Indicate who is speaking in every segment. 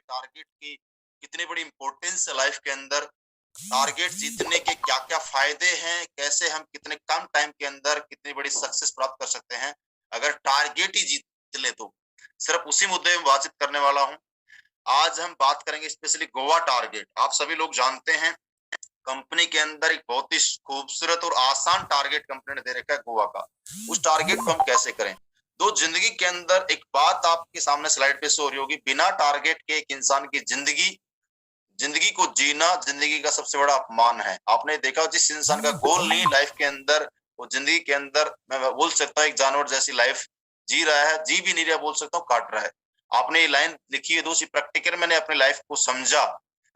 Speaker 1: करेंगे टारगेट की कितनी बड़ी इंपॉर्टेंस है लाइफ के अंदर, टारगेट जीतने के क्या-क्या फायदे हैं, कैसे हम कितने कम टाइम के अंदर कितनी बड़ी सक्सेस प्राप्त कर सकते हैं, अगर टारगेट ही जीत लें तो। सिर्फ उसी मुद्दे में बातचीत करने वाला हूँ। आज हम बात करेंगे स्पेशली गोवा टारगेट। आप सभी लोग जानते हैं कंपनी के अंदर एक बहुत ही खूबसूरत और आसान टारगेट कंपनी ने दे रखा है गोवा का। उस टारगेट को हम कैसे करें? तो जिंदगी के अंदर एक बात आपके सामने स्लाइड पे शो हो रही होगी, बिना टारगेट के एक इंसान की जिंदगी जिंदगी को जीना जिंदगी का सबसे बड़ा अपमान है। आपने देखा जिस इंसान का गोल नहीं लाइफ के अंदर, वो जिंदगी के अंदर मैं बोल सकता हूँ एक जानवर जैसी लाइफ जी रहा है, जी भी नहीं रहा बोल सकता हूँ, काट रहा है। आपने ये लाइन लिखी है दोस्त, प्रैक्टिकल मैंने अपनी लाइफ को समझा।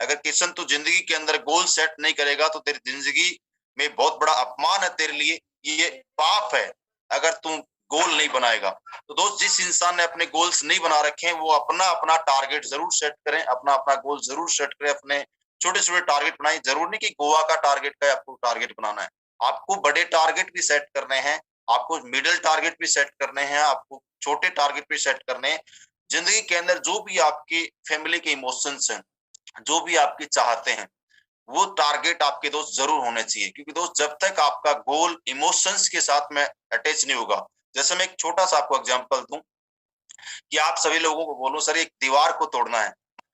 Speaker 1: अगर किशन तू जिंदगी के अंदर गोल सेट नहीं करेगा तो तेरी जिंदगी में बहुत बड़ा अपमान है तेरे लिए, ये पाप है अगर तू गोल नहीं बनाएगा। तो दोस्त जिस इंसान ने अपने गोल्स नहीं बना रखे हैं वो अपना अपना टारगेट जरूर सेट करें, अपना अपना गोल जरूर सेट करें, अपने छोटे छोटे टारगेट बनाए। जरूर नहीं कि गोवा का टारगेट का आपको टारगेट बनाना है, आपको बड़े टारगेट भी सेट करने हैं, आपको मिडिल टारगेट भी सेट करने हैं, आपको छोटे टारगेट भी सेट करने हैं। जिंदगी के अंदर जो भी आपकी फैमिली के इमोशंस हैं, जो भी आपकी चाहते हैं, वो टारगेट आपके दोस्त जरूर होने चाहिए। क्योंकि दोस्त जब तक आपका गोल इमोशंस के साथ में अटैच नहीं होगा, जैसे मैं एक छोटा सा आपको एग्जांपल दूं कि आप सभी लोगों को बोलो सर एक दीवार को तोड़ना है,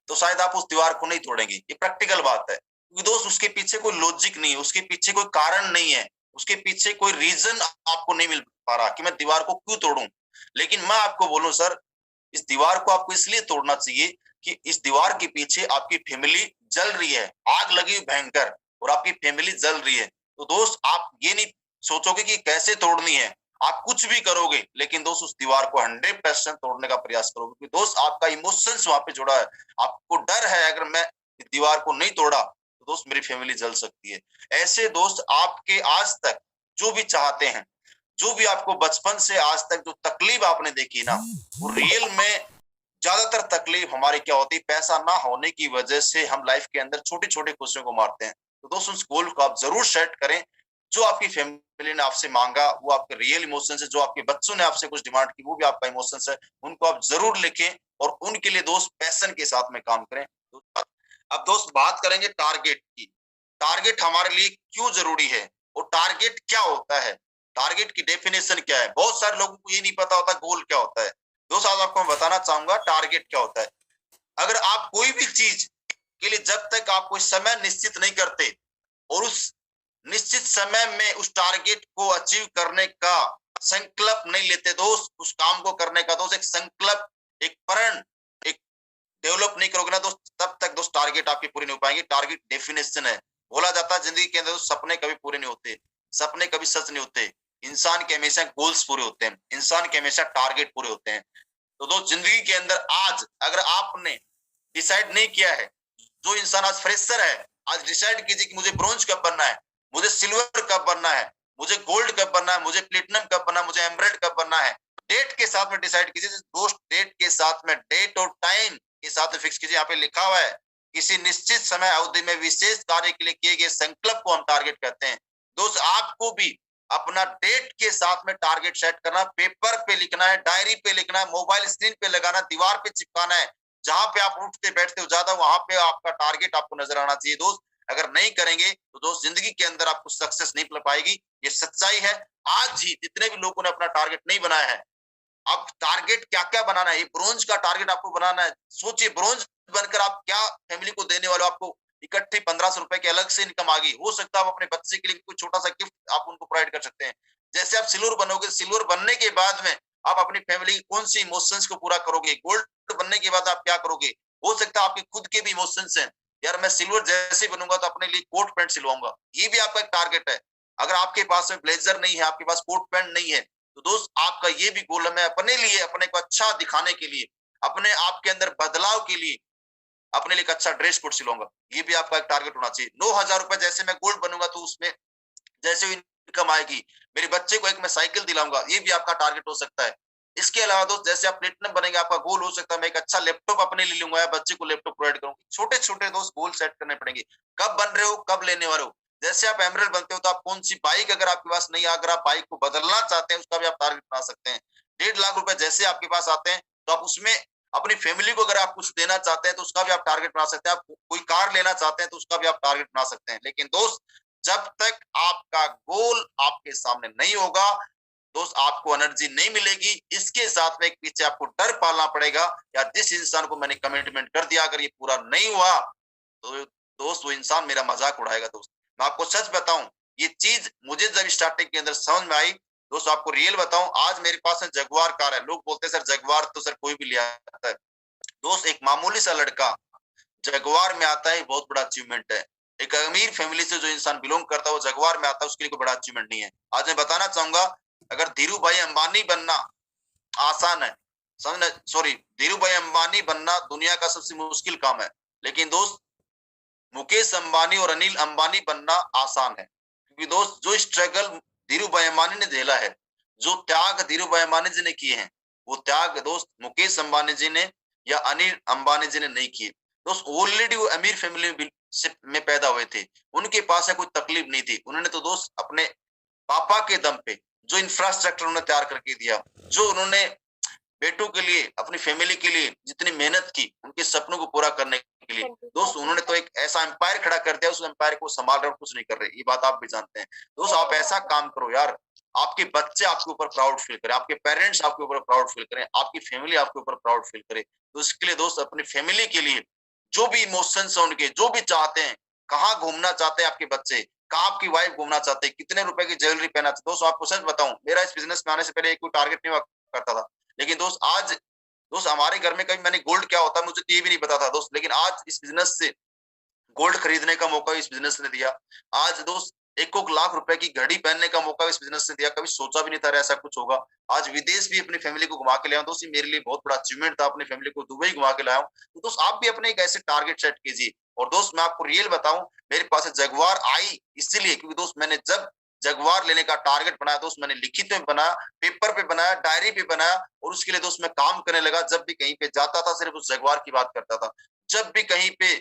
Speaker 1: तो शायद आप उस दीवार को नहीं तोड़ेंगे, ये प्रैक्टिकल बात है। क्योंकि दोस्त उसके पीछे कोई लॉजिक नहीं है, उसके पीछे कोई कारण नहीं है, उसके पीछे कोई रीजन आपको नहीं मिल पा रहा कि मैं दीवार को क्यों तोड़ूं। लेकिन मैं आपको बोलूं सर, इस दीवार को आपको इसलिए तोड़ना चाहिए कि इस दीवार के पीछे आपकी फैमिली जल रही है, आग लगी भयंकर, और आपकी फैमिली जल रही है। तो दोस्त आप ये नहीं सोचोगे कि कैसे तोड़नी है, आप कुछ भी करोगे, लेकिन दोस्त उस दीवार को 100% तोड़ने का प्रयास करोगे, क्योंकि दोस्त आपका इमोशंस वहां पे जुड़ा है। आपको डर है अगर मैं इस दीवार को नहीं तोड़ा तो दोस्त मेरी फैमिली जल सकती है। ऐसे दोस्त आपके आज तक जो भी चाहते हैं, जो भी आपको बचपन से आज तक जो तकलीफ आपने देखी ना, वो रियल में ज्यादातर तकलीफ हमारी क्या होती है, पैसा ना होने की वजह से हम लाइफ के अंदर छोटी छोटी खुशियों को मारते हैं। तो दोस्तों उस गोल को आप जरूर सेट करें। जो आपकी फैमिली ने आपसे मांगा वो आपके रियल इमोशन है, जो आपके बच्चों ने आपसे कुछ डिमांड की वो भी आपका इमोशन है, उनको आप जरूर लिखें और उनके लिए दोस्त पैशन के साथ में काम करें। अब दोस्त बात करेंगे टारगेट की। टारगेट हमारे लिए क्यों जरूरी है और टारगेट क्या होता है, टारगेट की डेफिनेशन क्या है। बहुत सारे लोगों को ये नहीं पता होता गोल क्या होता है। दोस्त आज आपको मैं बताना चाहूंगा टारगेट क्या होता है। अगर आप कोई भी चीज के लिए जब तक आप कोई समय निश्चित नहीं करते और उस निश्चित समय में उस टारगेट को अचीव करने का संकल्प नहीं लेते दोस्त, उस काम को करने का दोस्त एक संकल्प, एक प्रण, एक डेवलप नहीं करोगे ना दोस्त, तब तक दोस्त टारगेट आपके पूरे नहीं हो पाएंगे। टारगेट डेफिनेशन है। बोला जाता है जिंदगी के अंदर सपने कभी पूरे नहीं होते, सपने कभी सच नहीं होते, इंसान के हमेशा गोल्स पूरे होते हैं, इंसान के हमेशा टारगेट पूरे होते हैं। तो दोस्त जिंदगी के अंदर आज अगर आपने डिसाइड नहीं किया है, जो इंसान आज फ्रेशर है, आज डिसाइड कीजिए कि मुझे ब्रोंज कब बनना है, मुझे सिल्वर कब बनना है, मुझे गोल्ड कब बनना है, मुझे प्लेटिनम कब बनना है, मुझे एमराल्ड कब बनना है। डेट के साथ में डिसाइड कीजिए दोस्त, डेट के साथ में, डेट और टाइम के साथ में फिक्स कीजिए। यहाँ पे लिखा हुआ है किसी निश्चित समय अवधि में विशेष कार्य के लिए किए गए संकल्प को हम टारगेट कहते हैं। दोस्त आपको भी अपना डेट के साथ में टारगेट सेट करना, पेपर पे लिखना है, डायरी पे लिखना है, मोबाइल स्क्रीन पे लगाना, दीवार पे चिपकाना है, जहां पे आप उठते बैठते हो ज्यादा वहां पे आपका टारगेट आपको नजर आना चाहिए दोस्त। अगर नहीं करेंगे तो दोस्त जिंदगी के अंदर आपको सक्सेस नहीं मिल पाएगी, ये सच्चाई है। आज ही जितने भी लोगों ने अपना टारगेट नहीं बनाया है, अब टारगेट क्या क्या बनाना है, ये ब्रोंज का टारगेट आपको बनाना है। सोचिए ब्रोंज बनकर आप क्या फैमिली को देने वाले हो। आपको इकट्ठे 1500 रुपए की अलग से इनकम आ गई, हो सकता है आप अपने बच्चे के लिए कोई छोटा सा गिफ्ट आप उनको प्रोवाइड कर सकते हैं। जैसे आप सिल्वर बनोगे, सिल्वर बनने के बाद में आप अपनी फैमिली की कौन सी इमोशंस को पूरा करोगे, गोल्ड बनने के बाद आप क्या करोगे। हो सकता है आपके खुद के भी इमोशंस हैं, यार मैं सिल्वर जैसे बनूंगा तो अपने लिए कोट पैंट सिलवाऊंगा, ये भी आपका एक टारगेट है। अगर आपके पास में ब्लेजर नहीं है, आपके पास कोट पैंट नहीं है, तो दोस्त आपका ये भी गोल है, मैं अपने लिए, अपने को अच्छा दिखाने के लिए, अपने आप के अंदर बदलाव के लिए अपने लिए एक अच्छा ड्रेस कोड सिलवाऊंगा, ये भी आपका एक टारगेट होना चाहिए। 9,000 रुपए जैसे मैं गोल्ड बनूंगा तो उसमें जैसे भी इनकम आएगी, मेरे बच्चे को एक मैं साइकिल दिलाऊंगा, ये भी आपका टारगेट हो सकता है। इसके अलावा दोस्त जैसे आप प्लेटिनम बनेंगे, आपका गोल हो सकता है मैं एक अच्छा लैपटॉप अपने लिए लूंगा या बच्चे को लैपटॉप प्रोवाइड करूंगा। छोटे छोटे दोस्त गोल सेट करने पड़ेंगे, कब बन रहे हो, कब लेने वाले हो। जैसे आप एमरल्ड बनते हो तो आप कौन सी बाइक अगर आपके पास नहीं है, अगर आप बाइक को बदलना चाहते हैं उसका भी आप टारगेट बना सकते हैं। 1.5 लाख रुपए जैसे आपके पास आते हैं तो आप उसमें अपनी फैमिली को अगर आप कुछ देना चाहते हैं तो उसका भी आप टारगेट बना सकते हैं। आप कोई कार लेना चाहते हैं तो उसका भी आप टारगेट बना सकते हैं। लेकिन दोस्त, जब तक आपका गोल आपके सामने नहीं होगा दोस्त, आपको एनर्जी नहीं मिलेगी। इसके साथ में एक पीछे आपको डर पालना पड़ेगा, या जिस इंसान को मैंने कमिटमेंट कर दिया अगर ये पूरा नहीं हुआ तो दोस्त वो इंसान मेरा मजाक उड़ाएगा। दोस्त मैं आपको सच बताऊं, ये चीज मुझे जब स्टार्टिंग के अंदर समझ में आई, दोस्त आपको रियल बताऊं, आज मेरे पास में जगुआर कार है। लोग बोलते हैं सर जगुआर तो सर कोई भी ले आता है। दोस्त एक मामूली सा लड़का जगुआर में आता है, बहुत बड़ा अचीवमेंट है। एक अमीर फैमिली से जो इंसान बिलोंग करता है वो जगुआर में आता है, उसके लिए कोई बड़ा अचीवमेंट नहीं है। आज मैं बताना चाहूंगा, अगर धीरू भाई अंबानी बनना आसान है, समझना, सॉरी, धीरू भाई अंबानी बनना दुनिया का सबसे मुश्किल काम है। लेकिन दोस्त मुकेश अंबानी और अनिल अंबानी बनना आसान है, क्योंकि दोस्त जो स्ट्रगल धीरू भाई अंबानी ने झेला है, जो त्याग धीरू भाई अंबानी जी ने किए हैं, वो त्याग दोस्त मुकेश अंबानी जी ने या अनिल अंबानी जी ने नहीं किए। दोस्त ऑलरेडी वो अमीर फैमिली में पैदा हुए थे, उनके पास कोई तकलीफ नहीं थी। उन्होंने तो दोस्त अपने पापा के दम पे जो इंफ्रास्ट्रक्चर उन्होंने तैयार करके दिया, जो उन्होंने बेटों के लिए, अपनी फैमिली के लिए जितनी मेहनत की उनके सपनों को पूरा करने के लिए, दोस्त उन्होंने तो एक ऐसा एम्पायर खड़ा कर दिया, उस एम्पायर को संभाल रहे और कुछ नहीं कर रहे। ये बात आप भी जानते हैं। दोस्त आप ऐसा काम करो यार, आपके बच्चे आपके ऊपर प्राउड फील करें, आपके पेरेंट्स आपके ऊपर प्राउड फील करें, आपकी फैमिली आपके ऊपर प्राउड फील करे। तो इसके लिए दोस्त अपनी फैमिली के लिए जो भी इमोशंस है उनके, जो भी चाहते हैं, कहाँ घूमना चाहते हैं आपके बच्चे, कहाँ आपकी वाइफ घूमना चाहते हैं, कितने रुपए की ज्वेलरी पहना चाहते हैं। दोस्त आपको सच बताऊं, मेरा इस बिजनेस में आने से पहले कोई टारगेट नहीं हुआ करता था। लेकिन दोस्त आज दोस्त हमारे घर में कभी मैंने गोल्ड क्या होता है मुझे तो ये भी नहीं पता था दोस्त, लेकिन आज इस बिजनेस से गोल्ड खरीदने का मौका इस बिजनेस ने दिया। आज दोस्त 1 लाख रुपए की घड़ी पहनने का मौका इस बिजनेस ने दिया। कभी सोचा भी नहीं था ऐसा कुछ होगा। आज विदेश भी अपनी फैमिली को घुमा के लाया हूं दोस्त, ये मेरे लिए बहुत बड़ा अचीवमेंट था। अपनी फैमिली को दुबई घुमा के लाया हूं। तो दोस्त आप भी अपने एक ऐसे टारगेट सेट कीजिए। और दोस्त मैं आपको रियल बताऊं, मेरे पास जगुआर आई इसीलिए क्योंकि दोस्त मैंने जब जगुआर लेने का टारगेट बनाया दोस्त, मैंने लिखित में बनाया, पेपर पे बनाया, डायरी पे बनाया, और उसके लिए दोस्त मैं काम करने लगा। जब भी कहीं पे जाता था सिर्फ उस जगुआर की बात करता था। जब भी कहीं पे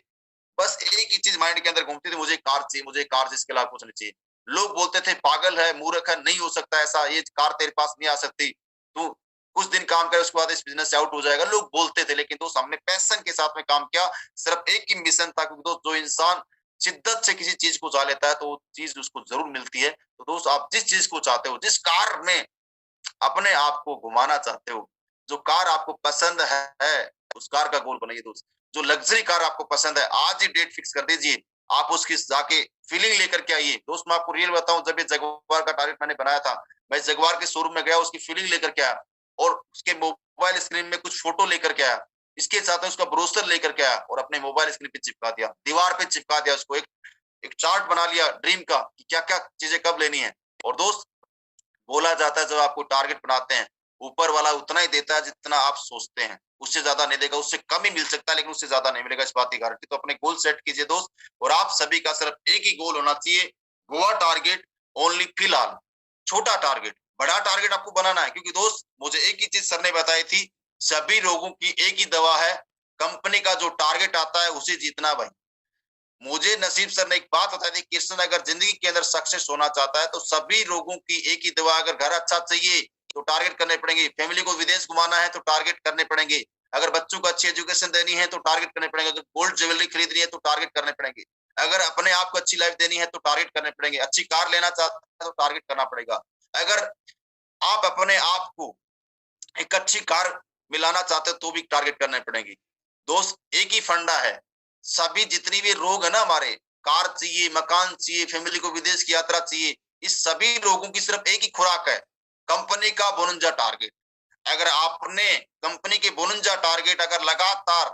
Speaker 1: बस एक ही चीज माइंड के अंदर घूमती थी, मुझे कार चाहिए, मुझे कार, जिसके अलावा कुछ नहीं चाहिए। लोग बोलते थे पागल है, मूर्ख है, नहीं हो सकता ऐसा, ये कार तेरे पास नहीं आ सकती, तू कुछ दिन काम करे उसके बाद इस बिजनेस से आउट हो जाएगा, लोग बोलते थे। लेकिन दोस्त हमने पैशन के साथ में काम किया। सिर्फ एक ही मिशन था, क्योंकि दोस्त जो इंसान शिद्दत से किसी चीज को चाह लेता है तो वो चीज उसको जरूर मिलती है। तो दोस्त आप जिस चीज को चाहते हो, जिस कार में अपने आप को घुमाना चाहते हो, जो कार आपको पसंद है, उस कार का गोल बनाइए दोस्त। जो लग्जरी कार आपको पसंद है, आज ही डेट फिक्स कर दीजिए, आप उसकी जाके फीलिंग लेकर के आइए। दोस्त मैं आपको रियल बताऊं, जब ये जगुआर का टारगेट मैंने बनाया था, मैं जगुआर के शोरूम में गया, उसकी फीलिंग लेकर के आया, और उसके मोबाइल स्क्रीन में कुछ फोटो लेकर के आया, इसके साथ में उसका ब्रोशर लेकर के आया, और अपने मोबाइल स्क्रीन पे चिपका दिया, दीवार पे चिपका दिया उसको। एक चार्ट बना लिया ड्रीम का कि क्या क्या चीजें कब लेनी है। और दोस्त बोला जाता है जब आपको टारगेट बनाते हैं, ऊपर वाला उतना ही देता है जितना आप सोचते हैं, उससे ज्यादा नहीं देगा। उससे कम ही मिल सकता है लेकिन उससे ज्यादा नहीं मिलेगा, इस बात की गारंटी। तो अपने गोल सेट कीजिए दोस्त, और आप सभी का सिर्फ एक ही गोल होना चाहिए, गोवा टारगेट ओनली। फिलहाल छोटा टारगेट, बड़ा टारगेट आपको बनाना है, क्योंकि दोस्त मुझे एक ही चीज सर ने बताई थी, सभी लोगों की एक ही दवा है, कंपनी का जो टारगेट आता है उसे जीतना। भाई मुझे नसीब सर ने एक बात बताई थी, कृष्ण अगर जिंदगी के अंदर सक्सेस होना चाहता है तो सभी लोगों की एक ही दवा, अगर घर अच्छा चाहिए तो टारगेट करने पड़ेंगे, फैमिली को विदेश घुमाना है तो टारगेट करने पड़ेंगे, अगर बच्चों को अच्छी एजुकेशन देनी है तो टारगेट करने पड़ेंगे, अगर गोल्ड ज्वेलरी खरीदनी है तो टारगेट करने पड़ेंगे, अगर अपने आप को अच्छी लाइफ देनी है तो टारगेट करने पड़ेंगे, अच्छी कार लेना चाहते हैं तो टारगेट करना पड़ेगा, अगर आप अपने आप को एक अच्छी कार मिलाना चाहते हो तो भी टारगेट करने पड़ेंगे। दोस्त एक ही फंडा है, सभी जितनी भी रोग है ना हमारे, कार चाहिए, मकान चाहिए, फैमिली को विदेश की यात्रा चाहिए, इस सभी लोगों की सिर्फ एक ही खुराक है, कंपनी का 52 टारगेट। अगर आपने कंपनी के 52 टारगेट अगर लगातार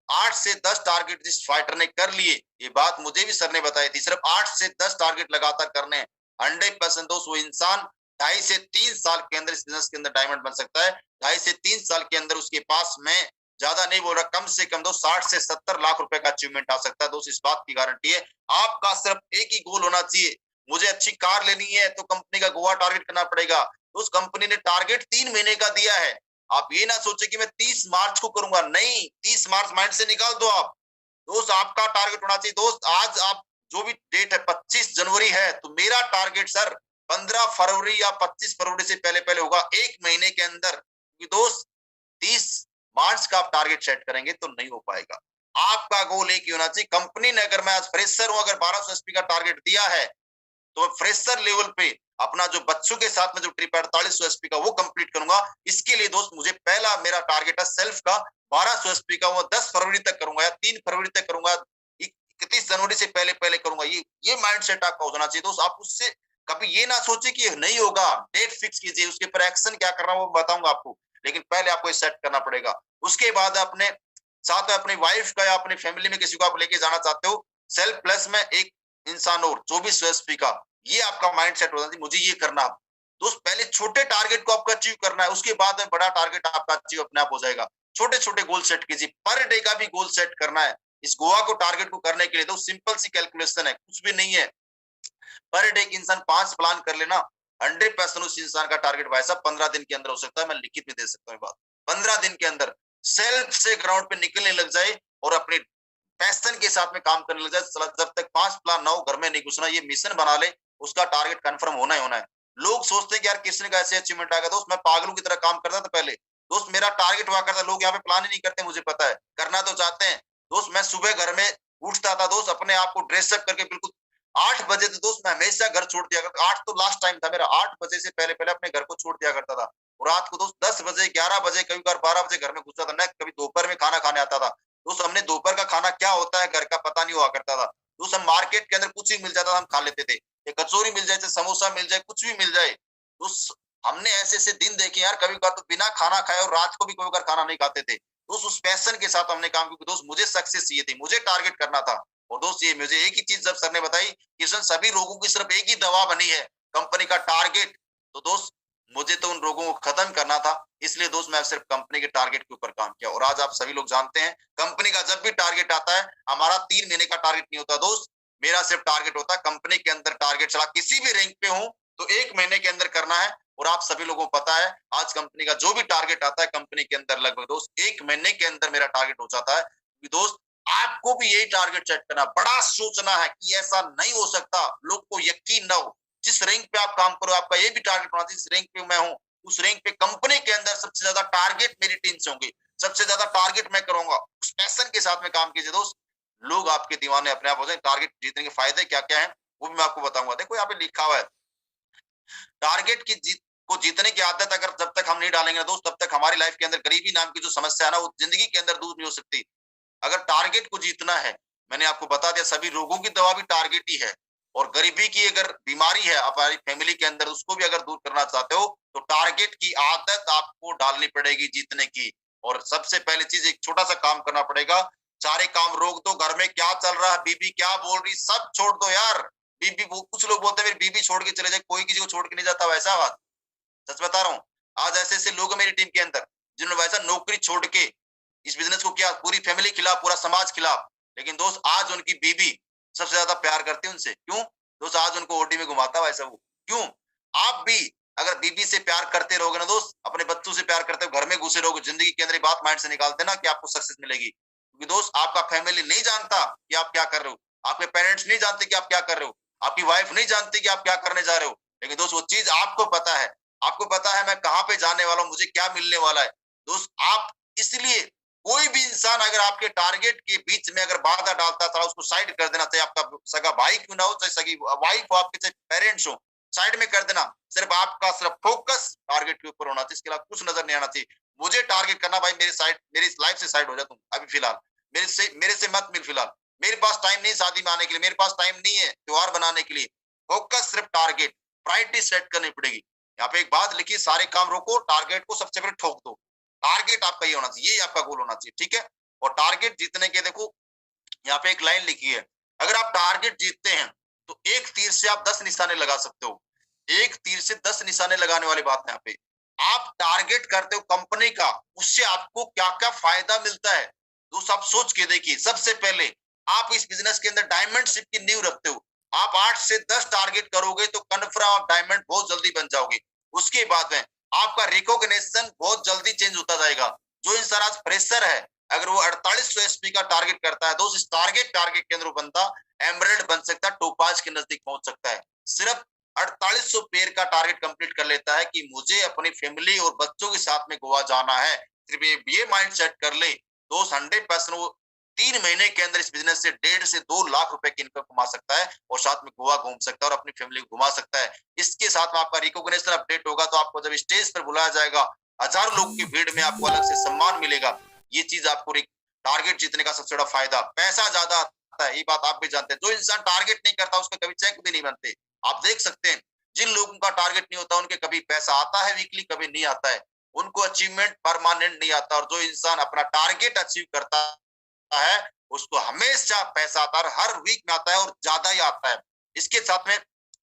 Speaker 1: 8 से 10 टारगेट जिस फाइटर ने कर लिए, ये बात मुझे भी सर ने बताई थी, सिर्फ 8 से 10 टारगेट लगातार करने हैं, 100% दोस्त वो इंसान 2.5 से 3 साल के अंदर इस बिजनेस के अंदर डायमंड बन सकता है। 2.5 से 3 साल के अंदर उसके पास में, ज्यादा नहीं बोल रहा, कम से कम दोस्त 60 से 70 लाख रुपए का अचीवमेंट आ सकता है। दोस्त इस बात की गारंटी है। आपका सिर्फ एक ही गोल होना चाहिए, मुझे अच्छी कार लेनी है तो कंपनी का गोवा टारगेट करना पड़ेगा। तो उस कंपनी ने टारगेट 3 महीने का दिया है। आप ये ना सोचे कि मैं 30 मार्च को करूंगा, नहीं, 30 मार्च माइंड से निकाल दो आप। दोस्त आपका टारगेट होना चाहिए। दोस्त आज आप जो भी डेट है 25 जनवरी है, तो मेरा टारगेट सर 15 फरवरी या 25 फरवरी से पहले पहले होगा, 1 महीने के अंदर। क्योंकि दोस्त 30 मार्च का आप टारगेट सेट करेंगे तो नहीं हो पाएगा। आपका गोल एक ही होना चाहिए, कंपनी ने अगर मैं आज फ्रेशर हूं, अगर 1200 एसपी का टारगेट दिया है तो फ्रेशर लेवल पे अपना जो बच्चों के साथ में जो ट्रिप 4800 एसपी का वो कंप्लीट करूंगा। इसके लिए दोस्त मुझे पहला मेरा टारगेट है सेल्फ का 1200 एसपी का, वो 10 फरवरी तक करूंगा या 3 फरवरी तक करूंगा, 31 जनवरी से पहले पहले करूंगा। ये माइंडसेट आपका होना चाहिए दोस्त। आप उससे कभी ये ना सोचे कि नहीं होगा, डेट फिक्स कीजिए, उसके पर एक्शन क्या करना वो बताऊंगा आपको, लेकिन पहले आपको सेट करना पड़ेगा। उसके बाद अपने साथ में अपनी वाइफ का या अपनी फैमिली में किसी को आप लेके जाना चाहते हो, सेल्फ प्लस में एक इंसान और 2400 एसपी का, ये आपका माइंड सेट होना चाहिए, मुझे ये करना। दोस्त पहले छोटे टारगेट को आपको अचीव करना है, उसके बाद में बड़ा टारगेट आपका अचीव अपने आप हो जाएगा। छोटे छोटे गोल सेट कीजिए, पर डे का भी गोल सेट करना है। इस गोवा को टारगेट को करने के लिए तो सिंपल सी कैलकुलेशन है, कुछ भी नहीं है। पर डे की इंसान 5 प्लान कर लेना, 100% उस इंसान का टारगेट भाई साहब 15 दिन के अंदर हो सकता है। मैं लिखित में दे सकता हूँ बात, 15 दिन के अंदर सेल्फ से ग्राउंड पे निकलने लग जाए और अपने पैशन के साथ में काम करने लग जाए। जब तक 5 प्लान ना हो घर में नहीं घुसना, ये मिशन बना ले, उसका टारगेट कंफर्म होना ही होना है। लोग सोचते हैं कि यार किसने का ऐसे अचीवमेंट आ गया। दोस्त मैं पागलों की तरह काम करता था पहले, दोस्त मेरा टारगेट हुआ करता, लोग यहाँ पे प्लान ही नहीं करते, मुझे पता है, करना तो चाहते हैं। दोस्त मैं सुबह घर में उठता था दोस्त, अपने आप को ड्रेसअप करके बिल्कुल 8 बजे तो दोस्त मैं हमेशा घर छोड़ दिया करता, 8 तो लास्ट टाइम था मेरा, 8 बजे से पहले पहले अपने घर को छोड़ दिया करता था। और रात को दोस्त 10 बजे 11 बजे कभी बार 12 बजे घर में घुसता था। मैं कभी दोपहर में खाना खाने आता था दोस्त, हमने दोपहर का खाना क्या होता है घर का पता नहीं हुआ करता था दोस्त। हम मार्केट के अंदर कुछ ही मिल जाता था हम खा लेते थे, एक कचौरी मिल जाए, समोसा मिल जाए, कुछ भी मिल जाए दोस्त। हमने ऐसे ऐसे दिन देखे यार, कभी बार तो बिना खाना खाए और रात को भी कभी बार खाना नहीं खाते थे दोस्त। उस पैशन के साथ हमने काम किया दोस्त, मुझे सक्सेस चाहिए थी, मुझे टारगेट करना था। और दोस्त ये मुझे एक ही चीज जब सर ने बताई, किशन सभी रोगों की सिर्फ एक ही दवा बनी है, कंपनी का टारगेट। तो दोस्त मुझे तो उन रोगों को खत्म करना था, इसलिए दोस्त मैं सिर्फ कंपनी के टारगेट के ऊपर काम किया। और आज आप सभी लोग जानते हैं कंपनी का जब भी टारगेट आता है, हमारा 3 महीने का टारगेट नहीं होता दोस्त, मेरा सिर्फ टारगेट होता है कंपनी के अंदर टारगेट चला, किसी भी रैंक पे हूं तो 1 महीने के अंदर करना है। और आप सभी लोगों को पता है आज कंपनी का जो भी टारगेट आता है कंपनी के अंदर लगभग दोस्त 1 महीने के अंदर मेरा टारगेट हो जाता है। दोस्त आपको भी यही टारगेट सेट करना, बड़ा सोचना है कि ऐसा नहीं हो सकता, लोग को यकीन ना हो। जिस रैंक पे आप काम करो आपका ये भी टारगेट होना चाहिए, जिस रैंक पे मैं हूं उस रैंक पे कंपनी के अंदर सबसे ज्यादा टारगेट मेरी टीम से होंगे, सबसे ज्यादा टारगेट मैं करूंगा। उस पैशन के साथ में काम कीजिए दोस्त, लोग आपके दीवाने अपने आप हो जाए। टारगेट जीतने के फायदे क्या क्या है वो भी मैं आपको बताऊंगा। देखो यहाँ पे लिखा हुआ है, टारगेट की जीत को जीतने की आदत अगर जब तक हम नहीं डालेंगे दोस्त, तब तक हमारी लाइफ के अंदर गरीबी नाम की जो समस्या है ना, वो जिंदगी के अंदर दूर नहीं हो सकती। अगर टारगेट को जीतना है, मैंने आपको बता दिया सभी रोगों की दवा भी टारगेट ही है। और गरीबी की अगर बीमारी है हमारी फैमिली के अंदर, उसको भी अगर दूर करना चाहते हो तो टारगेट की आदत आपको डालनी पड़ेगी जीतने की। और सबसे पहली चीज एक छोटा सा काम करना पड़ेगा, सारे काम रोक दो, घर में क्या चल रहा है, बीबी क्या बोल रही, सब छोड़ दो यार। बीबी कुछ लोग बोलते हैं मेरी बीबी छोड़ के चले जाए, कोई किसी को छोड़ के नहीं जाता, वैसा बात सच बता रहा हूँ। आज ऐसे ऐसे लोग हैं मेरी टीम के अंदर जिन्होंने वैसा नौकरी छोड़ के इस बिजनेस को किया, पूरी फैमिली खिलाफ, पूरा समाज खिलाफ, लेकिन दोस्त आज उनकी बीबी सबसे ज्यादा प्यार करती है उनसे। क्यों दोस्त? आज उनको ओडी में घुमाता है वैसा वो। क्यों? आप भी अगर बीबी से प्यार करते रहोगे ना दोस्त, अपने बच्चों से प्यार करते हो, घर में घुसे रहोगे, जिंदगी के अंदर बात माइंड से निकाल देना कि आपको सक्सेस मिलेगी। क्योंकि दोस्त आपका फैमिली नहीं जानता कि आप क्या कर रहे हो, आपके पेरेंट्स नहीं जानते कि आप क्या कर रहे हो, आपकी वाइफ नहीं जानती कि आप क्या करने जा रहे हो, लेकिन दोस्त वो चीज आपको पता है। आपको पता है मैं कहाँ पे जाने वाला हूँ, मुझे क्या मिलने वाला है दोस्त। आप इसलिए कोई भी इंसान अगर आपके टारगेट के बीच में अगर बाधा डालता था, उसको साइड कर देना, चाहे आपका सगा भाई क्यों ना हो, चाहे सगी वाइफ हो आपके, चाहे पेरेंट्स हो, साइड में कर देना। सिर्फ आपका सिर्फ फोकस टारगेट के ऊपर होना चाहिए, इसके अलावा कुछ नजर नहीं आना चाहिए। मुझे टारगेट करना भाई, मेरी लाइफ से साइड हो जा तुम अभी फिलहाल, मेरे से मत मिल फिलहाल। मेरे पास टाइम नहीं शादी में आने के लिए, मेरे पास टाइम नहीं है त्योहार बनाने के लिए। फोकस सिर्फ टारगेट, प्रायोरिटी सेट करनी पड़ेगी। यहाँ पे एक बात लिखी, सारे काम रोको, टारगेट को सबसे पहले ठोक दो। टारगेट आपका ये होना चाहिए, ये आपका गोल होना चाहिए, ठीक है। और टारगेट जीतने के देखो यहाँ पे एक लाइन लिखी है, अगर आप टारगेट जीतते हैं तो एक तीर से आप 10 निशाने लगा सकते हो। एक तीर से 10 निशाने लगाने वाली बात है यहाँ पे। आप टारगेट करते हो कंपनी का, उससे आपको क्या क्या फायदा मिलता है दोस्तों आप सोच के देखिए। सबसे पहले आप इस बिजनेस के अंदर डायमंडशिप की नींव रखते हो। आप 8 से 10 टारगेट करोगे तो कन्फर्म आप डायमंड बहुत जल्दी बन जाओगे। उसके बाद में आपका रिकॉग्निशन बहुत जल्दी चेंज होता जाएगा। जो इंसान आज फ्रेशर है, अगर वो 4800 एसपी का टारगेट करता है दोस्त, इस टारगेट के अंदर वो बंदा एमराल्ड बन सकता है, टोपाज के नजदीक पहुंच सकता है। सिर्फ 4800 पेड़ का टारगेट कंप्लीट कर लेता है कि मुझे अपनी फैमिली और बच्चों के साथ में गोवा जाना है, ये माइंड सेट कर ले तो 100% वो 3 महीने के अंदर इस बिजनेस से 1.5 से 2 लाख रुपए की इनकम कमा सकता है और साथ में गोवा घूम सकता है और अपनी फैमिली को घुमा सकता है। इसके साथ में आपका रिकॉग्निशन अपडेट होगा तो आपको जब स्टेज पर बुलाया जाएगा, हजारों लोगों की भीड़ में आपको अलग से सम्मान मिलेगा। ये चीज आपको टारगेट जीतने का सबसे बड़ा फायदा। पैसा ज्यादा आता है, ये बात आप भी जानते हैं। जो इंसान टारगेट नहीं करता उसके कभी चेक भी नहीं बनते। आप देख सकते हैं जिन लोगों का टारगेट नहीं होता उनके कभी पैसा आता है वीकली, कभी नहीं आता है, उनको अचीवमेंट परमानेंट नहीं आता। और जो इंसान अपना टारगेट अचीव करता है उसको हमेशा पैसा आता है, हर वीक में आता है और ज्यादा ही आता है। इसके साथ में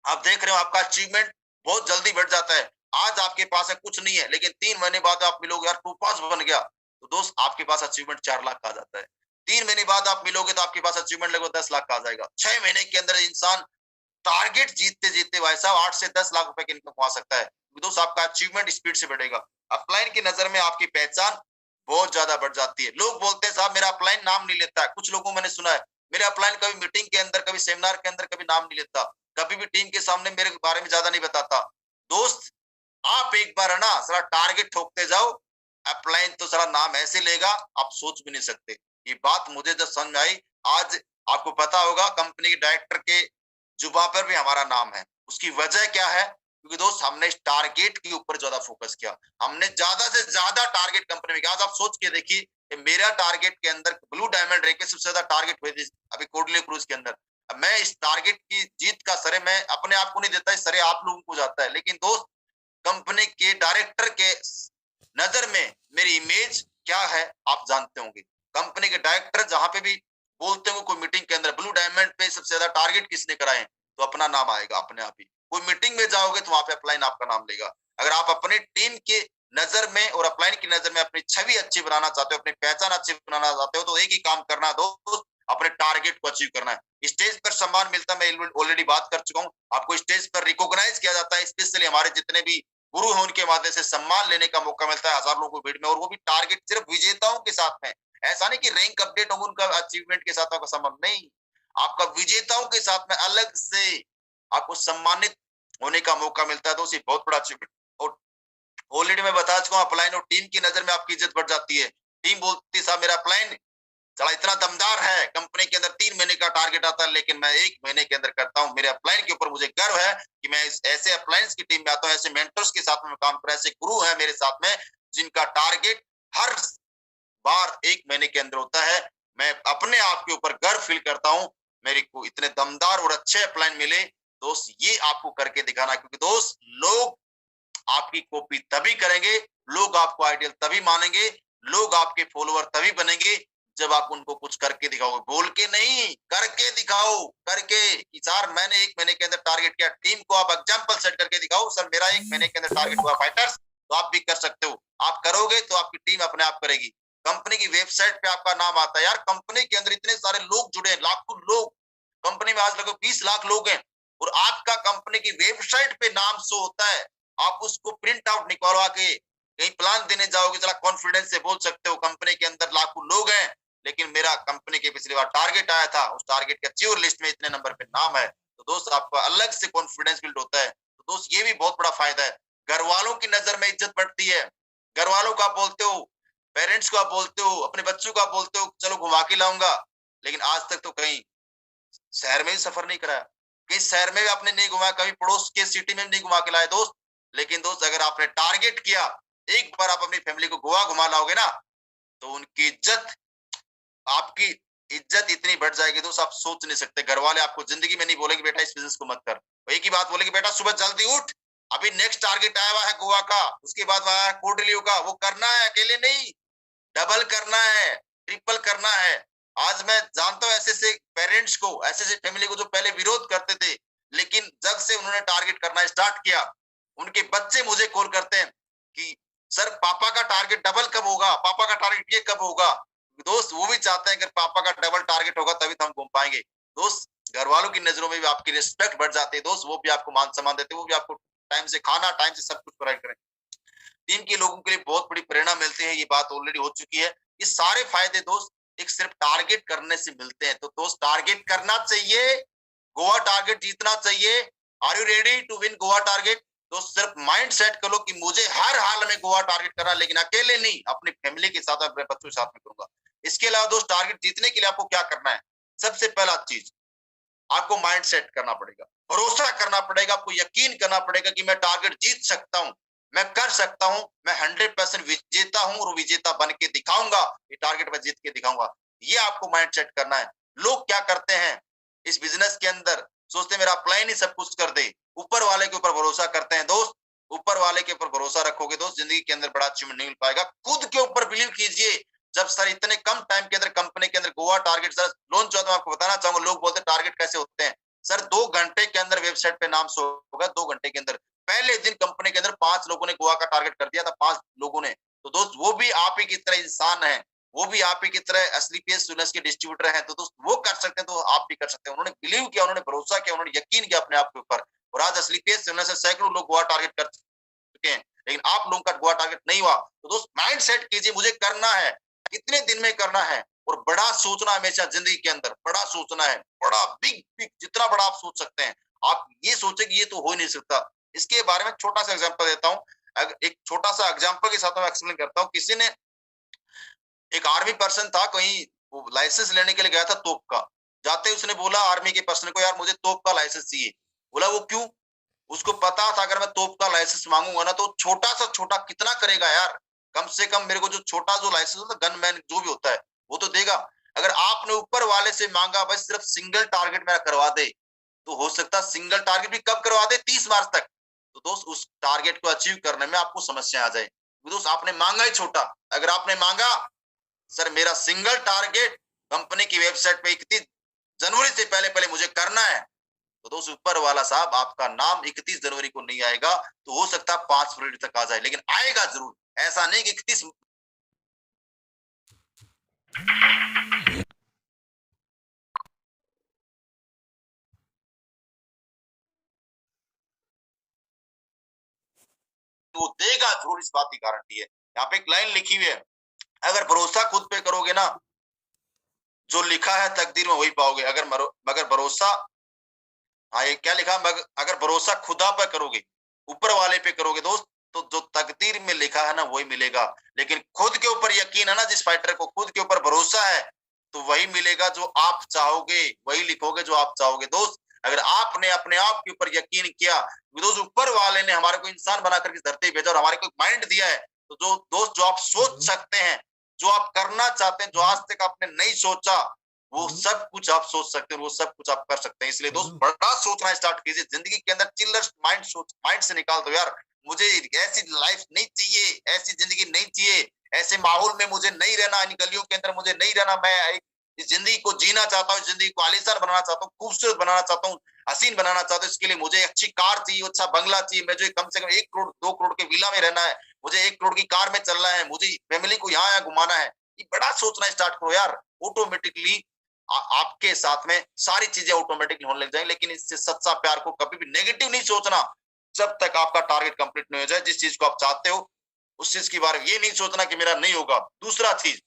Speaker 1: आप देख रहे हो आपका अचीवमेंट बहुत जल्दी बढ़ जाता है। आज आपके पास है कुछ नहीं है, लेकिन 3 महीने बाद आप मिलोगे यार टू पास बन गया, तो दोस्त आपके पास अचीवमेंट 4 लाख का आ जाता है। 3 महीने बाद आप मिलोगे तो आपके पास अचीवमेंट लगभग 10 लाख का आ जाएगा। 6 महीने के अंदर इंसान टारगेट जीतते जीतते भाई साहब 8 से 10 लाख रुपए की इनकम कमा सकता है। दोस्त आपका अचीवमेंट स्पीड से बढ़ेगा। अपलाइन की नजर में आपकी पहचान बहुत ज्यादा बढ़ जाती है। लोग बोलते हैं साहब मेरा अपलाइन नाम नहीं लेता है। कुछ लोगों मैंने सुना है मेरा अपलाइन कभी मीटिंग के अंदर, कभी सेमिनार के अंदर कभी नाम नहीं लेता, कभी भी टीम के सामने मेरे बारे में ज्यादा नहीं बताता। दोस्त आप एक बार है ना सारा टारगेट ठोकते जाओ, अपलाइन तो सारा नाम ऐसे लेगा आप सोच भी नहीं सकते। ये बात मुझे जब समझ में आई, आज आपको पता होगा कंपनी के डायरेक्टर के जुबा पर भी हमारा नाम है। उसकी वजह क्या है? क्योंकि दोस्त हमने इस टारगेट के ऊपर ज्यादा फोकस किया, हमने ज्यादा से ज्यादा टारगेट कंपनी में किया। आज आप सोच के देखिए मेरा टारगेट के अंदर ब्लू डायमंड रैंक सबसे ज्यादा टारगेट हुए थे अभी कोडले क्रूज के अंदर। मैं इस टारगेट की जीत का श्रेय मैं अपने आप को नहीं देता, इस श्रेय आप लोगों को जाता है। लेकिन दोस्त कंपनी के डायरेक्टर के नजर में मेरी इमेज क्या है आप जानते होंगे। कंपनी के डायरेक्टर जहां पे भी बोलते होंगे कोई मीटिंग के अंदर ब्लू डायमंड पे सबसे ज्यादा टारगेट किसने कराए तो अपना नाम आएगा अपने आप ही। कोई मीटिंग में जाओगे तो वहां पे अपलाइन आपका नाम लेगा। अगर आप अपने टीम के नजर में और अपलाइन की नजर में अपनी छवि अच्छी बनाना चाहते हो, अपनी पहचान अच्छी बनाना चाहते हो, तो एक ही काम करना दोस्त, अपने टारगेट को अचीव करना है। स्टेज पर सम्मान मिलता है, मैं ऑलरेडी बात कर चुका हूँ। आपको स्टेज पर रिकॉग्नाइज किया जाता है, स्पेशली हमारे जितने भी गुरु हैं उनके माध्यम से सम्मान लेने का मौका मिलता है हजारों लोगों की भीड़ में, और वो भी टारगेट सिर्फ विजेताओं के साथ में। ऐसा नहीं कि रैंक अपडेट होगा उनका अचीवमेंट के साथ आपका संबंध नहीं, आपका विजेताओं के साथ में अलग से आपको सम्मानित होने का मौका मिलता है। तो उसी बहुत बड़ा अचीवमेंट। और ऑलरेडी मैं बता चुका हूँ अपलाइन और टीम की नजर में आपकी इज्जत बढ़ जाती है। टीम बोलती है साहब मेरा अपलाइन चला इतना दमदार है, कंपनी के अंदर 3 महीने का टारगेट आता है लेकिन मैं 1 महीने के अंदर करता हूँ। मेरे अपलाइन के ऊपर मुझे गर्व है कि मैं ऐसे अपलाइंस की टीम में आता हूँ, ऐसे मेंटर्स के साथ में काम कर, ऐसे गुरु है मेरे साथ में जिनका टारगेट हर बार 1 महीने के अंदर होता है। मैं अपने आप के ऊपर गर्व फील करता हूँ, मेरे को इतने दमदार और अच्छे अपलाइन मिले। दोस्त ये आपको करके दिखाना, क्योंकि दोस्त लोग आपकी कॉपी तभी करेंगे, लोग आपको आइडियल तभी मानेंगे, लोग आपके फॉलोअर तभी बनेंगे जब आप उनको कुछ करके दिखाओगे। बोल के नहीं, करके दिखाओ। करके कि सर मैंने 1 महीने के अंदर टारगेट किया। टीम को आप एग्जांपल सेट करके दिखाओ, सर मेरा 1 महीने के अंदर टारगेट हुआ फाइटर्स, तो आप भी कर सकते हो। आप करोगे तो आपकी टीम अपने आप करेगी। कंपनी की वेबसाइट पे आपका नाम आता है। यार कंपनी के अंदर इतने सारे लोग जुड़े हैं, लाखों लोग कंपनी में, आज लगभग 20 लाख लोग हैं, और आपका कंपनी की वेबसाइट पे नाम शो होता है। आप उसको प्रिंट आउट निकलवा के कहीं प्लान देने जाओगे, जरा कॉन्फिडेंस से बोल सकते हो कंपनी के अंदर लाखों लोग हैं लेकिन मेरा कंपनी के पिछली बार टारगेट आया था, उस टारगेट के अचीवर लिस्ट में इतने नंबर पे नाम है। तो दोस्त आपका अलग से कॉन्फिडेंस बिल्ड होता है। तो दोस्त ये भी बहुत बड़ा फायदा है। घर वालों की नजर में इज्जत बढ़ती है। घर वालों को आप बोलते हो, पेरेंट्स को आप बोलते हो, अपने बच्चों को आप बोलते हो चलो घुमा के लाऊंगा, लेकिन आज तक तो कहीं शहर में भी सफर नहीं कराया, कहीं शहर में भी आपने नहीं घुमाया, कभी पड़ोस के सिटी में भी नहीं घुमा के लाए दोस्त। लेकिन दोस्त अगर आपने टारगेट किया, एक बार आप अपनी फैमिली को गोवा घुमा लाओगे ना, तो उनकी इज्जत, आपकी इज्जत इतनी बढ़ जाएगी दोस्त आप सोच नहीं सकते। घर वाले आपको जिंदगी में नहीं बोलेंगे बेटा इस बिजनेस को मत कर, एक ही बात बोलेंगे बेटा सुबह जल्दी उठ, अभी नेक्स्ट टारगेट आया हुआ है गोवा का, उसके बाद वहां कोर्टलियो का, वो करना है, अकेले नहीं, डबल करना है, ट्रिपल करना है। आज मैं जानता हूँ ऐसे से पेरेंट्स को, ऐसे से फैमिली को जो पहले विरोध करते थे, लेकिन जब से उन्होंने टारगेट करना स्टार्ट किया, उनके बच्चे मुझे कॉल करते हैं कि सर पापा का टारगेट डबल कब होगा, पापा का टारगेट ये कब होगा। दोस्त वो भी चाहते हैं अगर पापा का डबल टारगेट होगा तभी तो हम घूम पाएंगे। दोस्त घर वालों की नजरों में भी आपकी रिस्पेक्ट बढ़ जाती है दोस्त, वो भी आपको मान सम्मान देते, वो भी आपको टाइम से खाना, टाइम से सब कुछ प्रोवाइड करें। टीम के लोगों के लिए बहुत बड़ी प्रेरणा मिलती है, ये बात ऑलरेडी हो चुकी है। ये सारे फायदे दोस्त एक सिर्फ टारगेट करने से मिलते हैं। तो दोस्त टारगेट करना चाहिए, गोवा टारगेट जीतना चाहिए। Are you ready to win Goa target? तो सिर्फ माइंड सेट कर लो कि मुझे हर हाल में गोवा टारगेट करना, लेकिन अकेले नहीं, अपनी फैमिली के साथ, अपने बच्चों के साथ में करूंगा। इसके अलावा दोस्त, टारगेट जीतने के लिए आपको क्या करना है? सबसे पहला चीज, आपको माइंड सेट करना पड़ेगा, भरोसा करना पड़ेगा, आपको यकीन करना पड़ेगा कि मैं टारगेट जीत सकता हूं, मैं कर सकता हूं, मैं 100% विजेता हूं और विजेता बन के दिखाऊंगा, ये टारगेट में जीत के दिखाऊंगा। ये आपको माइंड सेट करना है। लोग क्या करते हैं इस बिजनेस के अंदर, सोचते मेरा अपलाइन ही सब कुछ कर दे, ऊपर वाले के ऊपर भरोसा करते हैं दोस्त। ऊपर वाले के ऊपर भरोसा रखोगे दोस्त, जिंदगी के अंदर बड़ा अचीवमेंट नहीं मिल पाएगा। खुद के ऊपर बिलीव कीजिए। जब सर इतने कम टाइम के अंदर कंपनी के अंदर गोवा टारगेट सर लॉन्च हुआ, तो आपको बताना चाहूंगा, लोग बोलते टारगेट कैसे होते हैं सर, 2 घंटे के अंदर वेबसाइट पे नाम शो होगा, 2 घंटे के अंदर। पहले दिन कंपनी के अंदर 5 लोगों ने गोवा का टारगेट कर दिया था, 5 लोगों ने। तो दोस्त वो भी आप ही की तरह इंसान है, वो भी आप ही की तरह एसलीपीएस सुनेस के डिस्ट्रीब्यूटर हैं, तो दोस्त वो कर सकते हैं तो आप भी कर सकते हैं। उन्होंने बिलीव किया, उन्होंने भरोसा किया, उन्होंने यकीन किया अपने आप के ऊपर, और आज एसलीपीएस सुनेस से सैकड़ों लोग गोवा टारगेट कर चुके हैं, लेकिन आप लोगों का गोवा टारगेट नहीं हुआ। तो दोस्त माइंड सेट कीजिए, मुझे करना है, कितने दिन में करना है, और बड़ा सोचना हमेशा जिंदगी के अंदर, बड़ा सोचना है, बड़ा बिग बिग, जितना बड़ा आप सोच सकते हैं। आप ये सोचे कि ये तो हो ही नहीं सकता। इसके बारे में छोटा सा एग्जांपल देता हूं, एक छोटा सा एग्जांपल के साथ मैं एक्सप्लेन करता हूं। किसी ने, एक आर्मी पर्सन था, कहीं वो लाइसेंस लेने के लिए गया था तोप का। जाते ही उसने बोला आर्मी के पर्सन को, यार मुझे तोप का लाइसेंस चाहिए। बोला वो क्यों? उसको पता था अगर मैं तोप का लाइसेंस मांगूंगा ना, तो छोटा सा छोटा कितना करेगा यार, कम से कम मेरे को जो छोटा जो लाइसेंस होता है, गनमैन जो भी होता है, वो तो देगा। अगर आपने ऊपर वाले से मांगा बस सिर्फ सिंगल टारगेट मेरा करवा दे, तो हो सकता है सिंगल टारगेट भी कब करवा दे, 30 मार्च तक। तो दोस्त उस टारगेट को अचीव करने में आपको समस्या आ जाए। दोस्त आपने मांगा ही छोटा, अगर आपने मांगा सर मेरा सिंगल टारगेट कंपनी की वेबसाइट पे 31 जनवरी से पहले पहले मुझे करना है, तो दोस्त ऊपर वाला साहब आपका नाम 31 जनवरी को नहीं आएगा, तो हो सकता है 5 फरवरी तक आ जाए, लेकिन आएगा जरूर। ऐसा नहीं कि 31 तो देगा जरूर, इस बात की गारंटी है। यहाँ पे एक लाइन लिखी हुई है, अगर भरोसा खुद पे करोगे ना, जो लिखा है तकदीर में वही पाओगे। मगर भरोसा, हाँ ये क्या लिखा, अगर भरोसा खुदा पे करोगे, ऊपर वाले पे करोगे दोस्त, तो जो तकदीर में लिखा है ना वही मिलेगा। लेकिन खुद के ऊपर यकीन है ना, जिस फाइटर को खुद के ऊपर भरोसा है, तो वही मिलेगा जो आप चाहोगे, वही लिखोगे जो आप चाहोगे। दोस्त अगर आपने अपने आप के ऊपर यकीन किया, दोस्त ऊपर वाले ने हमारे को इंसान बना करके धरती भेजा और हमारे को माइंड दिया है, तो जो दोस्त जो आप सोच सकते हैं, जो आप करना चाहते हैं, जो आज तक आपने नहीं सोचा, वो सब कुछ आप सोच सकते हैं, वो सब कुछ आप कर सकते हैं। इसलिए दोस्त बड़ा सोचना स्टार्ट कीजिए। जिंदगी के अंदर चिल्लर माइंड से निकाल दो यार, मुझे ऐसी लाइफ नहीं चाहिए, ऐसी जिंदगी नहीं चाहिए, ऐसे माहौल में मुझे नहीं रहना, इन गलियों के अंदर मुझे नहीं रहना। मैं इस जिंदगी को जीना चाहता हूँ, जिंदगी को आलीशान बनाना चाहता हूँ, खूबसूरत बनाना चाहता हूँ, हसीन बनाना चाहता हूँ। इसके लिए मुझे अच्छी कार चाहिए, अच्छा बंगला चाहिए, मुझे कम से कम 1 करोड़ 2 करोड़ के विला में रहना है, मुझे 1 करोड़ की कार में चलना है, मुझे फैमिली को यहाँ यहाँ घुमाना है। ये बड़ा सोचना स्टार्ट करो यार, ऑटोमेटिकली आपके साथ में सारी चीजें ऑटोमेटिकली होने लग जाएंगी। लेकिन इससे सच्चा प्यार को कभी भी नेगेटिव नहीं सोचना, जब तक आपका टारगेट कंप्लीट नहीं हो जाए। जिस चीज को आप चाहते हो उस चीज के बारे में ये नहीं सोचना कि मेरा नहीं होगा। दूसरा चीज,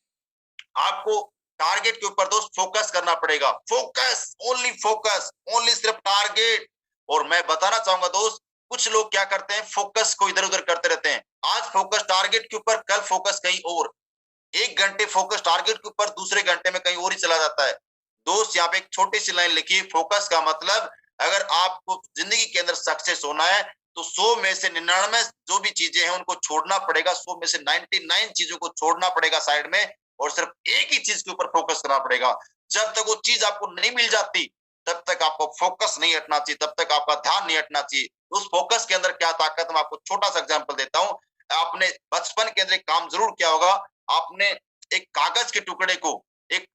Speaker 1: आपको टारगेट के ऊपर दोस्त फोकस करना पड़ेगा। फोकस, ओनली सिर्फ टारगेट। और मैं बताना चाहूंगा दोस्त, कुछ लोग क्या करते हैं, फोकस को इधर उधर करते रहते हैं। आज फोकस टारगेट के ऊपर, कल फोकस कहीं और, 1 घंटे फोकस टारगेट के ऊपर, दूसरे घंटे में कहीं और ही चला जाता है। दोस्त यहाँ पे एक छोटी सी लाइन लिखी, फोकस का मतलब, अगर आपको जिंदगी के अंदर सक्सेस होना है, तो 100 में से 99 जो भी चीजें हैं उनको छोड़ना पड़ेगा, 100 में से 99 चीजों को छोड़ना पड़ेगा साइड में, और सिर्फ एक ही चीज के ऊपर फोकस करना पड़ेगा। जब तक वो चीज आपको नहीं मिल जाती, तब तक आपको फोकस नहीं हटना चाहिए, तब तक आपका ध्यान नहीं हटना चाहिए। उस फोकस के अंदर क्या ताकत, मैं आपको छोटा सा एग्जाम्पल देता हूँ। आपने बचपन के अंदर एक काम जरूर किया होगा, आपने एक कागज के टुकड़े को एक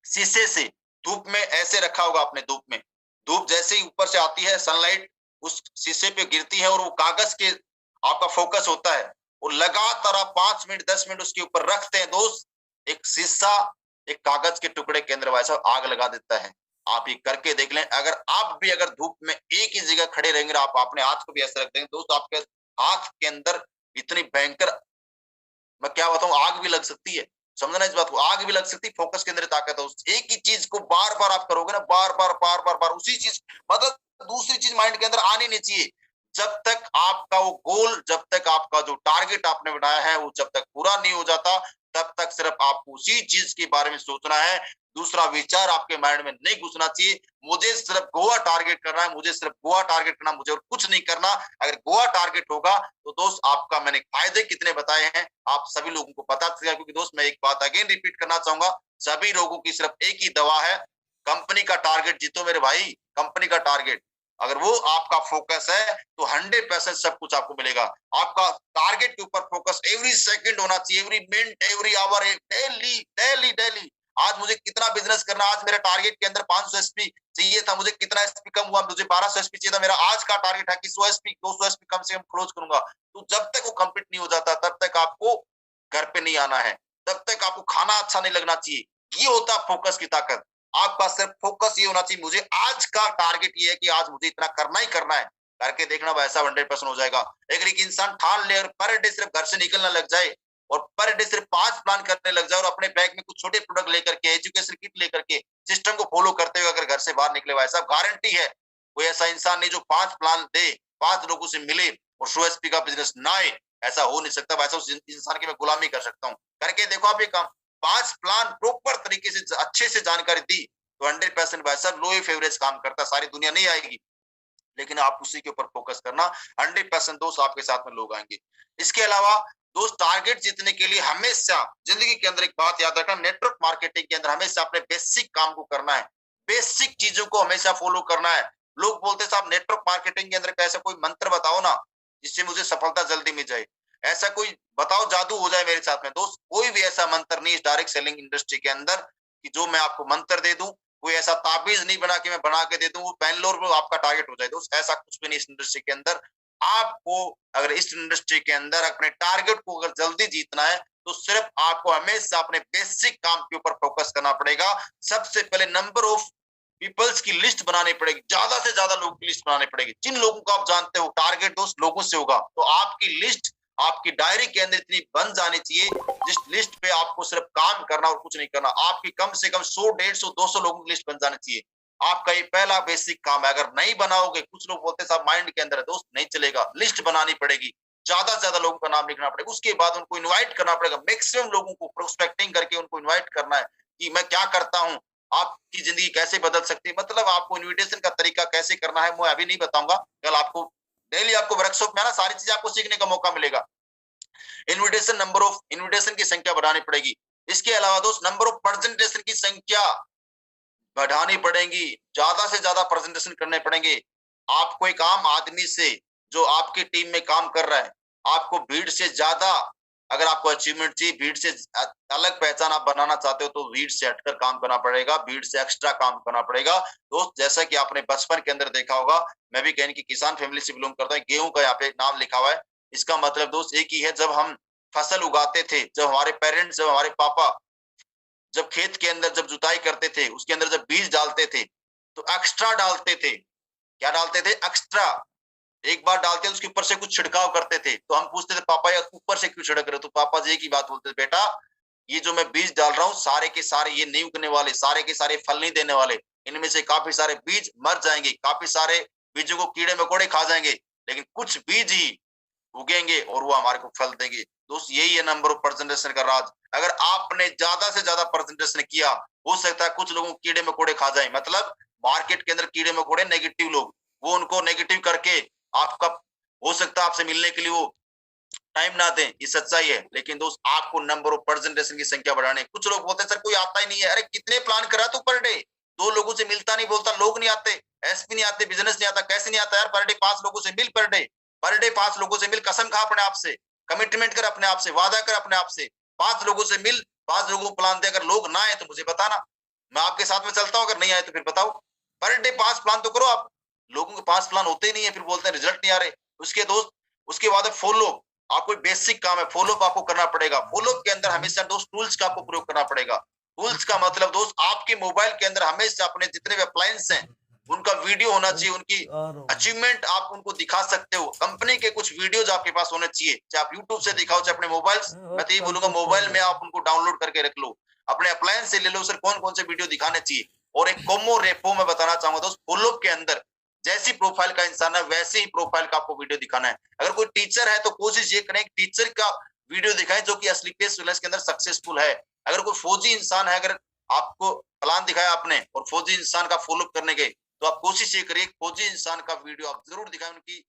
Speaker 1: शीशे से धूप में ऐसे रखा होगा। आपने धूप में, धूप जैसे ही ऊपर से आती है, सनलाइट उस शीशे पे गिरती है और वो कागज के आपका फोकस होता है, और लगातार आप 5 मिनट 10 मिनट उसके ऊपर रखते हैं दोस्त, एक शीशा एक कागज के टुकड़े के अंदर वैसा आग लगा देता है। आप ये करके देख लें। अगर आप भी अगर धूप में एक ही जगह खड़े रहेंगे, आप अपने हाथ को भी ऐसे रख देंगे दोस्त, आपके हाथ के अंदर इतनी भयंकर, मैं क्या बताऊं, आग भी लग सकती है। समझना इस बात को, आग भी लग सकती है। फोकस के अंदर ताकत है। उस एक ही चीज को बार बार आप करोगे ना, बार बार उसी चीज, मतलब दूसरी चीज माइंड के अंदर आनी नहीं चाहिए। जब तक आपका वो गोल, जब तक आपका जो टारगेट आपने बनाया है वो जब तक पूरा नहीं हो जाता, तब तक सिर्फ आपको उसी चीज के बारे में सोचना है। दूसरा विचार आपके माइंड में नहीं घुसना चाहिए, मुझे सिर्फ गोवा टारगेट करना है, मुझे सिर्फ गोवा टारगेट करना, मुझे और कुछ नहीं करना। अगर गोवा टारगेट होगा तो दोस्त आपका मैंने फायदे कितने बताए हैं आप सभी लोगों को पता चलेगा। क्योंकि दोस्त मैं एक बात अगेन रिपीट करना चाहूंगा, सभी लोगों की सिर्फ एक ही दवा है, कंपनी का टारगेट जीतो मेरे भाई, कंपनी का टारगेट। अगर वो आपका फोकस है तो 100% सब कुछ आपको मिलेगा। आपका टारगेट के ऊपर फोकस एवरी सेकंड होना चाहिए, every minute, every hour, daily daily daily. आज मुझे कितना बिजनेस करना, आज मेरे टारगेट के अंदर 500 एसपी चाहिए था, मुझे कितना एसपी कम हुआ, मुझे 1200 एसपी चाहिए था, मेरा आज का टारगेट है कि 100 एसपी 200 एसपी कम से कम क्लोज करूंगा। तो जब तक वो कंप्लीट नहीं हो जाता तब तक आपको घर पे नहीं आना है, तब तक आपको खाना अच्छा नहीं लगना चाहिए। ये होता है फोकस की ताकत। आपका सिर्फ फोकस ये होना चाहिए, मुझे आज का टारगेट ये है कि आज मुझे इतना करना ही करना है। करके देखना वैसा 100% हो जाएगा। अगर एक इंसान ठान ले और पर डे सिर्फ घर से निकलना लग जाए और पर डे सिर्फ 5 प्लान करने लग जाए और अपने बैग में कुछ छोटे प्रोडक्ट लेकर के, एजुकेशन किट लेकर के, सिस्टम को फॉलो करते हुए अगर घर से बाहर निकले, वैसा गारंटी है कोई ऐसा इंसान नहीं जो 5 प्लान दे, 5 लोगों से मिले और 100 एसपी का बिजनेस ना आए, ऐसा हो नहीं सकता। वैसा उस इंसान की मैं गुलामी कर सकता हूँ। करके देखो आप ये काम, 5 प्लान प्रॉपर तरीके से अच्छे से जानकारी दी तो 100% वैसा लो एवरेज काम करता, सारी दुनिया नहीं आएगी, लेकिन आप उसी के ऊपर फोकस करना, 100% दोस्त आपके साथ में लोग आएंगे। इसके अलावा दोस्त टारगेट जीतने के लिए हमेशा जिंदगी के अंदर एक बात याद रखना, नेटवर्क मार्केटिंग के अंदर हमेशा अपने बेसिक काम को करना है, बेसिक चीजों को हमेशा फॉलो करना है। लोग बोलते साहब नेटवर्क मार्केटिंग के अंदर कैसा कोई मंत्र बताओ ना जिससे मुझे सफलता जल्दी मिल जाए, ऐसा कोई बताओ जादू हो जाए मेरे साथ में। दोस्त कोई भी ऐसा मंत्र नहीं इस डायरेक्ट सेलिंग इंडस्ट्री के अंदर कि जो मैं आपको मंत्र दे दूं, कोई ऐसा ताबीज नहीं बना के मैं बना के दे दूं वो बैंगलोर में आपका टारगेट हो जाए। दोस्त ऐसा कुछ भी नहीं इस इंडस्ट्री के अंदर। आपको अगर इस इंडस्ट्री के अंदर अपने टारगेट को अगर जल्दी जीतना है तो सिर्फ आपको हमेशा अपने बेसिक काम के ऊपर फोकस करना पड़ेगा। सबसे पहले नंबर ऑफ पीपल्स की लिस्ट बनानी पड़ेगी, ज्यादा से ज्यादा लोगों की लिस्ट बनानी पड़ेगी। जिन लोगों को आप जानते हो टारगेट दोस्त लोगों से होगा, तो आपकी लिस्ट आपकी डायरी के अंदर इतनी बन जानी चाहिए जिस लिस्ट पे आपको सिर्फ काम करना और कुछ नहीं करना। आपकी कम से कम 100, 150, 200 लोगों की लिस्ट बन जानी चाहिए। आपका ये पहला बेसिक काम है। अगर नहीं बनाओगे, कुछ लोग बोलते साहब माइंड के अंदर है, दोस्त नहीं चलेगा, लिस्ट बनानी पड़ेगी, ज्यादा से ज्यादा लोगों का नाम लिखना पड़ेगा, उसके बाद उनको इन्वाइट करना पड़ेगा, मैक्सिमम लोगों को प्रोस्पेक्टिंग करके उनको इन्वाइट करना है कि मैं क्या करता हूँ, आपकी जिंदगी कैसे बदल सकती है। मतलब आपको इन्विटेशन का तरीका कैसे करना है मैं अभी नहीं बताऊंगा, कल आपको डेली आपको वर्कशॉप में ना सारी चीजें आपको सीखने का मौका मिलेगा। इन्विटेशन की संख्या बढ़ानी पड़ेगी। इसके अलावा दोस्त नंबर ऑफ प्रेजेंटेशन की संख्या बढ़ानी पड़ेगी, ज्यादा से ज्यादा प्रेजेंटेशन करने पड़ेंगे। आपको एक आम आदमी से जो आपकी टीम में काम कर रहा है, आपको भीड़ से ज्यादा अगर आपको अचीवमेंट चाहिए, भीड़ से अलग पहचान आप बनाना चाहते हो तो भीड़ से हटकर काम करना पड़ेगा, भीड़ से एक्स्ट्रा काम करना पड़ेगा। दोस्त जैसा कि आपने बचपन के अंदर देखा होगा, मैं भी कहीं की किसान फैमिली से बिलोंग करता हूँ, गेहूं का यहाँ पे नाम लिखा हुआ है, इसका मतलब दोस्त एक ही है, जब हम फसल उगाते थे, जब हमारे पेरेंट्स, जब हमारे पापा जब खेत के अंदर जब जुताई करते थे, उसके अंदर जब बीज डालते थे तो एक्स्ट्रा डालते थे। क्या डालते थे? एक्स्ट्रा। एक बार डालते उसके ऊपर से कुछ छिड़काव करते थे, तो हम पूछते थे पापा ये ऊपर से क्यों छिड़क रहे? तो पापा जी की बात बोलते थे, बेटा ये जो मैं बीज डाल रहा हूँ सारे के सारे ये नहीं उगने वाले, सारे के सारे फल नहीं देने वाले, इनमें से काफी सारे बीज मर जाएंगे, काफी सारे बीजों को कीड़े मकोड़े खा जाएंगे, लेकिन कुछ बीज ही उगेंगे और वो हमारे को फल देंगे। दोस्त यही है नंबर ऑफ प्रेजेंटेशन का राज। अगर आपने ज्यादा से ज्यादा प्रेजेंटेशन किया, हो सकता है कुछ लोगों को कीड़े मकोड़े खा जाए, मतलब मार्केट के अंदर कीड़े मकोड़े नेगेटिव लोग, वो उनको नेगेटिव करके आपका हो सकता है आपसे मिलने के लिए वो टाइम ना दें, ये सच्चाई है। लेकिन दोस्त आपको नंबर ऑफ प्रेजेंटेशन की संख्या बढ़ाने, कुछ लोग बोलते हैं सर कोई आता ही नहीं है, अरे कितने प्लान करा तू पर डे, 2 लोगों से मिलता नहीं, बोलता लोग नहीं आते, एसपी नहीं आते, बिजनेस नहीं आता, कैसे नहीं आता यार? पर डे 5 लोगों से मिल, पर डे 5 लोगों से मिल, कसम खा अपने आप से, कमिटमेंट कर अपने आप से, वादा कर अपने आप से, 5 लोगों से मिल, 5 लोगों को प्लान दे। अगर लोग ना आए तो मुझे बताना, मैं आपके साथ में चलता हूँ, अगर नहीं आए तो फिर बताओ। पर डे 5 प्लान तो करो आप। लोगों के 5 प्लान होते ही नहीं है, फिर बोलते हैं रिजल्ट नहीं आ रहे। उसके दोस्त उसके बाद फॉलो, आपको बेसिक काम है, फॉलो आपको करना पड़ेगा। फॉलो के अंदर हमेशा दोस्त टूल्स का आपको प्रयोग करना पड़ेगा। टूल्स का मतलब दोस्त आपके मोबाइल के अंदर हमेशा अपने जितने भी अप्लायंस हैं उनका वीडियो होना चाहिए, उनकी अचीवमेंट आप उनको दिखा सकते हो, कंपनी के कुछ वीडियोज आपके पास होने चाहिए, चाहे आप यूट्यूब से दिखाओ चाहे अपने मोबाइल, मैं तो ये बोलूंगा मोबाइल में आप उनको डाउनलोड करके रख लो, अपने अप्लायंस से ले लो, सर कौन कौन से वीडियो दिखाने चाहिए। और एक कोमो रेपो में बताना चाहूंगा दोस्त, फॉलो के अंदर जैसी प्रोफाइल का इंसान है वैसे ही प्रोफाइल का आपको वीडियो दिखाना है। अगर कोई टीचर है तो कोशिश ये करें कि टीचर का वीडियो दिखाएं जो कि स्लीपलेस विलेज के अंदर सक्सेसफुल है। अगर कोई फौजी इंसान है, अगर आपको प्लान दिखाया आपने और फौजी इंसान का फॉलो करने गए, तो आप कोशिश ये करिए फौजी इंसान का वीडियो आप जरूर दिखाएं, उनकी